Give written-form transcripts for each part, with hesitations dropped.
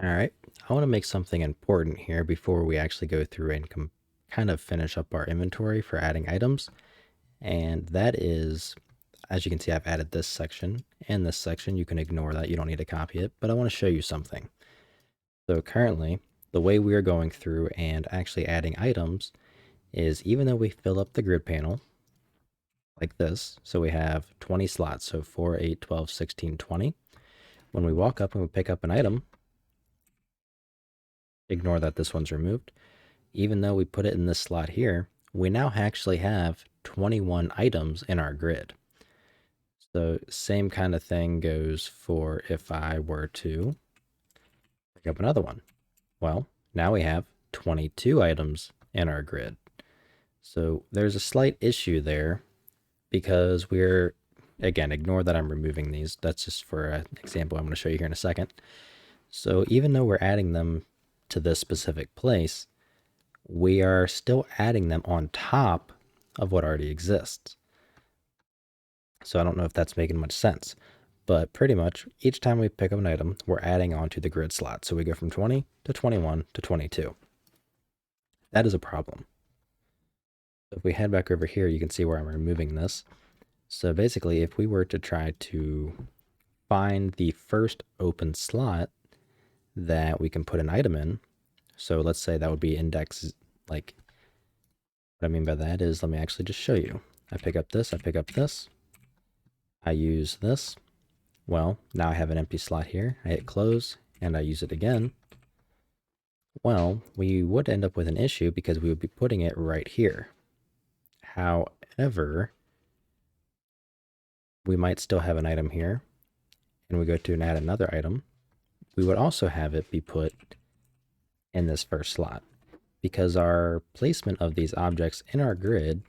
All right, I want to make something important here before we actually go through and kind of finish up our inventory for adding items. And that is, as you can see, I've added this section and this section. You can ignore that. You don't need to copy it, but I want to show you something. So currently, the way we are going through and actually adding items is even though we fill up the grid panel like this, so we have 20 slots, so 4, 8, 12, 16, 20. When we walk up and we pick up an item, ignore that this one's removed. Even though we put it in this slot here, we now actually have 21 items in our grid. So same kind of thing goes for if I were to pick up another one. Well, now we have 22 items in our grid. So there's a slight issue there because we're, again, ignore that I'm removing these. That's just for an example I'm going to show you here in a second. So even though we're adding them to this specific place, we are still adding them on top of what already exists. So I don't know if that's making much sense, but pretty much each time we pick up an item, we're adding on to the grid slot. So we go from 20 to 21 to 22. That is a problem. So if we head back over here, you can see where I'm removing this. So basically, if we were to try to find the first open slot that we can put an item in, so let's say that would be index, like, what I mean by that is, let me actually just show you. I pick up this, I pick up this, I use this. Well, now I have an empty slot here. I hit close and I use it again. Well, we would end up with an issue because we would be putting it right here. However, we might still have an item here and we go to and add another item. We would also have it be put in this first slot because our placement of these objects in our grid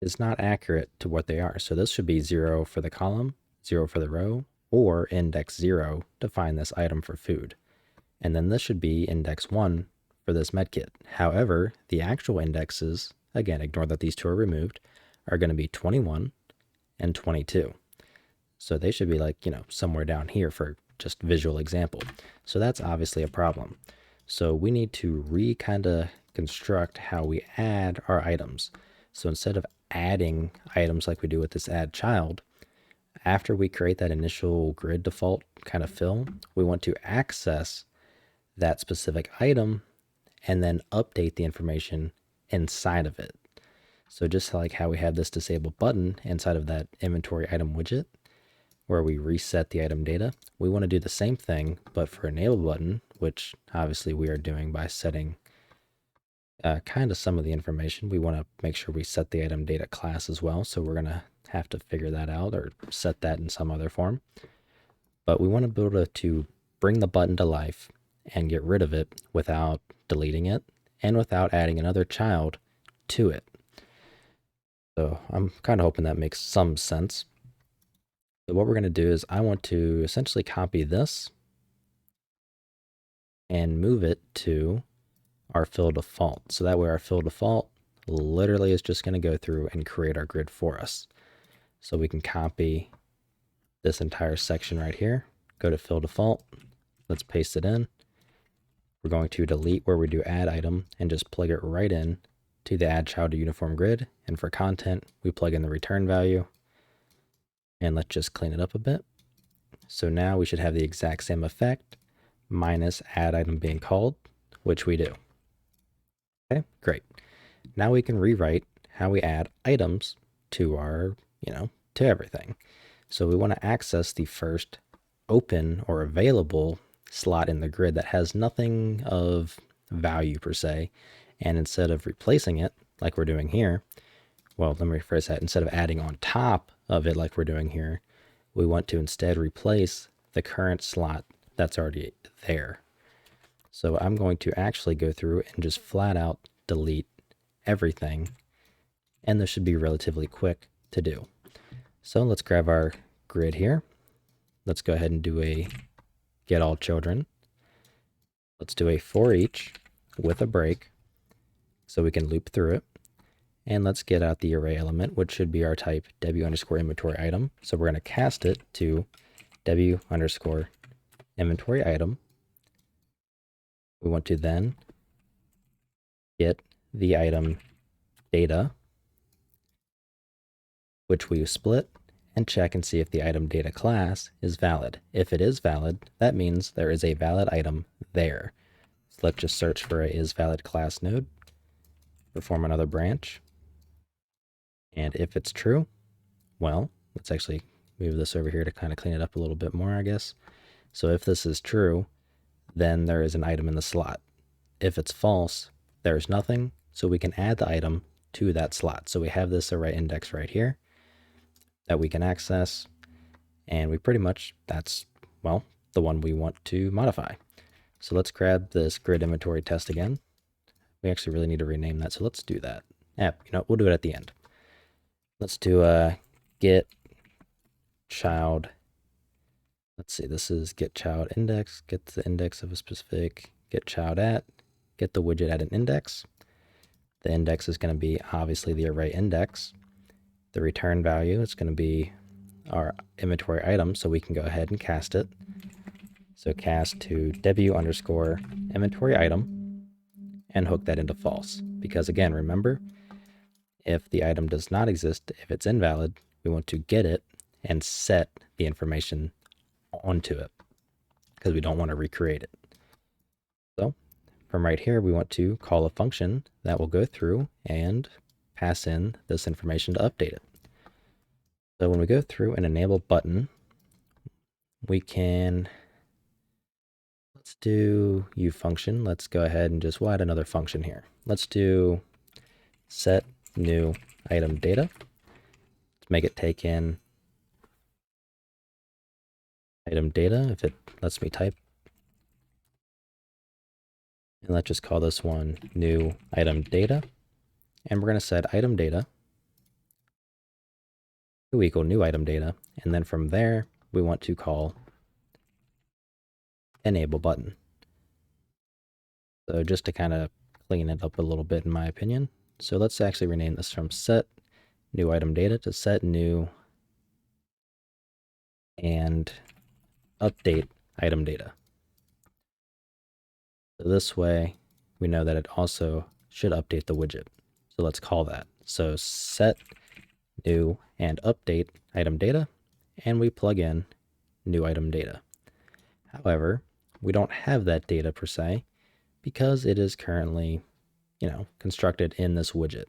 is not accurate to what they are. So this should be 0 for the column, 0 for the row, or index 0 to find this item for food. And then this should be index 1 for this medkit. However, the actual indexes, again, ignore that these two are removed, are going to be 21 and 22. So they should be like, somewhere down here for just visual example. So that's obviously a problem. So we need to kind of construct how we add our items. So instead of adding items like we do with this add child, after we create that initial grid default kind of fill, we want to access that specific item and then update the information inside of it. So just like how we have this disable button inside of that inventory item widget where we reset the item data, we want to do the same thing, but for enable button, which obviously we are doing by setting kind of some of the information. We want to make sure we set the item data class as well. So we're going to have to figure that out or set that in some other form. But we want to be able to bring the button to life and get rid of it without deleting it and without adding another child to it. So I'm kind of hoping that makes some sense. So what we're going to do is I want to essentially copy this and move it to our fill default. So that way our fill default literally is just going to go through and create our grid for us. So we can copy this entire section right here, go to fill default, let's paste it in. We're going to delete where we do add item and just plug it right in to the add child to uniform grid. And for content, we plug in the return value. And let's just clean it up a bit. So now we should have the exact same effect minus add item being called, which we do. Okay, great. Now we can rewrite how we add items to our, to everything. So we want to access the first open or available slot in the grid that has nothing of value per se. And instead of replacing it like we're doing here, well, let me rephrase that. Instead of adding on top of it like we're doing here, we want to instead replace the current slot that's already there. So I'm going to actually go through and just flat out delete everything. And this should be relatively quick to do. So let's grab our grid here. Let's go ahead and do a get all children. Let's do a for each with a break so we can loop through it. And let's get out the array element, which should be our type w underscore inventory item. So we're going to cast it to w underscore inventory item. We want to then get the item data, which we split and check and see if the item data class is valid. If it is valid, that means there is a valid item there. So let's just search for a isValid class node, perform another branch. And if it's true, well, let's actually move this over here to kind of clean it up a little bit more, I guess. So if this is true, then there is an item in the slot. If it's false, there's nothing, so we can add the item to that slot. So we have this array index right here that we can access, and we pretty much, that's, well, the one we want to modify. So let's grab this grid inventory test again. We actually really need to rename that, so let's do that. Yeah, you know, we'll do it at the end. Let's do get child. Let's see, this is get child index, get the index of a specific, get child at, get the widget at an index. The index is going to be obviously the array index. The return value is going to be our inventory item, so we can go ahead and cast it. So cast to w underscore inventory item and hook that into false. Because again, remember, if the item does not exist, if it's invalid, we want to get it and set the information onto it because we don't want to recreate it. So from right here, we want to call a function that will go through and pass in this information to update it. So when we go through and enable button, we can, let's do uFunction. Let's go ahead and just add another function here. Let's do set new item data to make it take in item data if it lets me type. And let's just call this one new item data. And we're going to set item data to equal new item data. And then from there, we want to call enable button. So just to kind of clean it up a little bit, in my opinion. So let's actually rename this from set new item data to set new and update item data. So this way we know that it also should update the widget. So let's call that. So set new and update item data, and we plug in new item data. However, we don't have that data per se because it is currently, you know, constructed in this widget.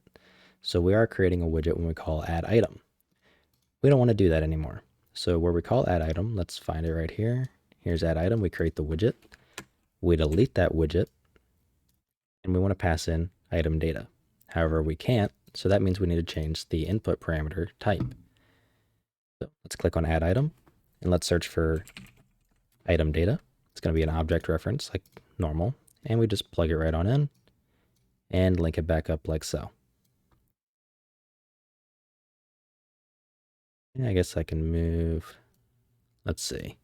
So we are creating a widget when we call add item. We don't want to do that anymore. So where we call add item, let's find it right here. Here's add item. We create the widget. We delete that widget, and we want to pass in item data. However, we can't, so that means we need to change the input parameter type. So let's click on add item, and let's search for item data. It's going to be an object reference like normal, and we just plug it right on in and link it back up like so. Yeah, I guess I can move, let's see.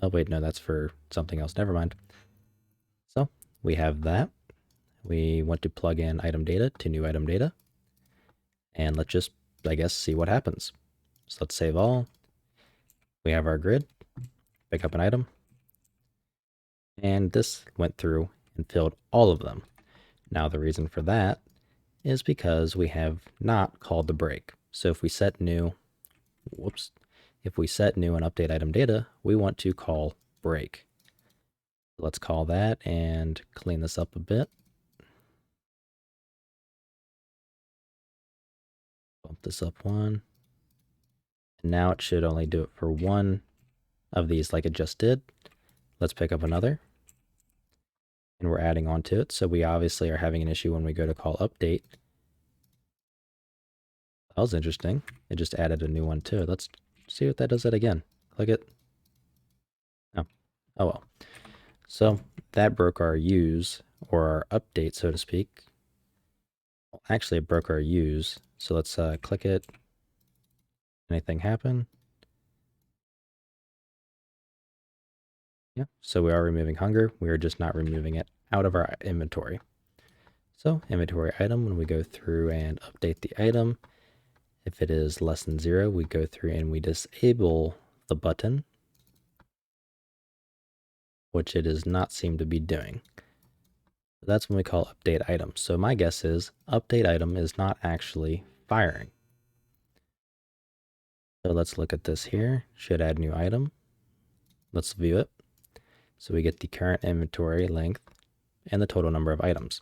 Oh wait, no, that's for something else, never mind. So we have that. We want to plug in item data to new item data. And let's just, I guess, see what happens. So let's save all. We have our grid, pick up an item. And this went through and filled all of them. Now the reason for that is because we have not called the break. So if we set new, if we set new and update item data, we want to call break. Let's call that and clean this up a bit. Bump this up one. And now it should only do it for one of these like it just did. Let's pick up another. And we're adding on to it. So we obviously are having an issue when we go to call update. That was interesting. It just added a new one too. Let's see what that does that again. Click it. Oh, oh well. So that broke our use, or our update, so to speak. Well, actually, it broke our use. So let's click it. Anything happen? Yeah, so we are removing hunger. We are just not removing it out of our inventory. So inventory item, when we go through and update the item, if it is less than 0, we go through and we disable the button. which it does not seem to be doing. That's when we call update item. So my guess is update item is not actually firing. So let's look at this here. Should add new item. Let's view it. So we get the current inventory length and the total number of items.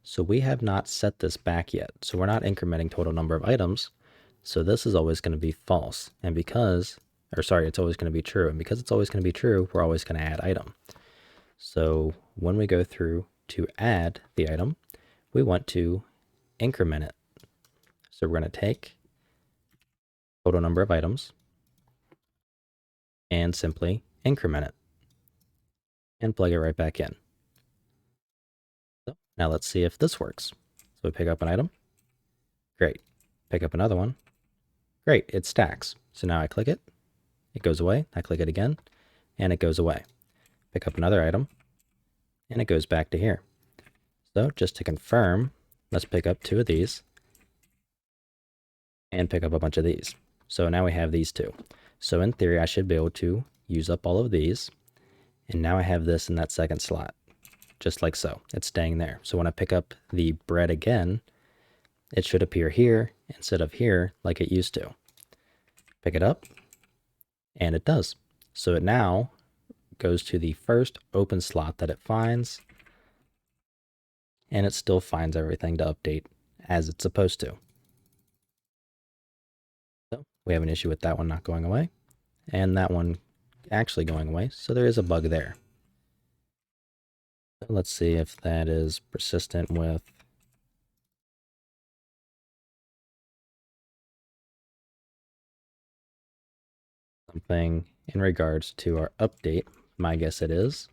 So we have not set this back yet. So we're not incrementing total number of items. So this is always going to be false. And because, or sorry, it's always going to be true. And because it's always going to be true, we're always going to add item. So when we go through to add the item, we want to increment it. So we're going to take total number of items and simply increment it and plug it right back in. So now let's see if this works. So we pick up an item. Great. Pick up another one. Great, it stacks. So now I click it, it goes away. I click it again, and it goes away. Pick up another item, and it goes back to here. So just to confirm, let's pick up 2 of these, and pick up a bunch of these. So now we have these 2. So in theory, I should be able to use up all of these, and now I have this in that second slot, just like so. It's staying there. So when I pick up the bread again, it should appear here instead of here like it used to. Pick it up, and it does. So it now goes to the first open slot that it finds, and it still finds everything to update as it's supposed to. So we have an issue with that one not going away, and that one actually going away, so there is a bug there. So let's see if that is persistent with something in regards to our update. My guess it is.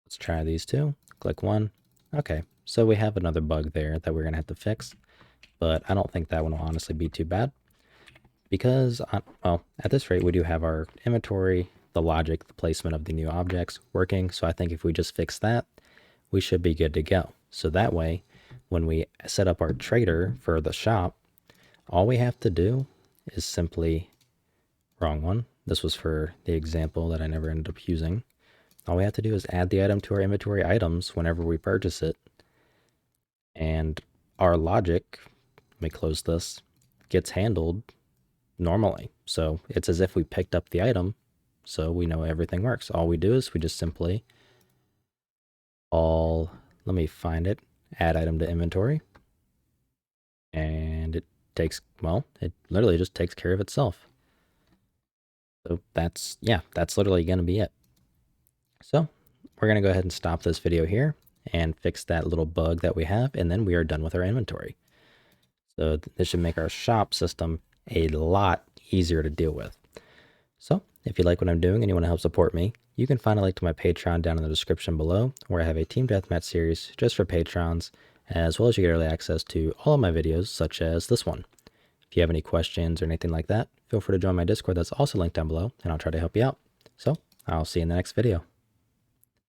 Let's try these 2. Click 1. Okay, so we have another bug there that we're going to have to fix, but I don't think that one will honestly be too bad because, well, at this rate, we do have our inventory, the logic, the placement of the new objects working. So I think if we just fix that, we should be good to go. So that way, when we set up our trader for the shop, all we have to do is simply, wrong one. This was for the example that I never ended up using. All we have to do is add the item to our inventory items whenever we purchase it. And our logic, let me close this, gets handled normally. So it's as if we picked up the item, so we know everything works. All we do is we just simply let me find it, add item to inventory. And it takes, well, it literally just takes care of itself. So that's literally going to be it. So we're going to go ahead and stop this video here and fix that little bug that we have, and then we are done with our inventory. So this should make our shop system a lot easier to deal with. So if you like what I'm doing and you want to help support me, you can find a link to my Patreon down in the description below, where I have a Team Deathmatch series just for Patrons, as well as you get early access to all of my videos, such as this one. If you have any questions or anything like that, feel free to join my Discord that's also linked down below, and I'll try to help you out. So I'll see you in the next video.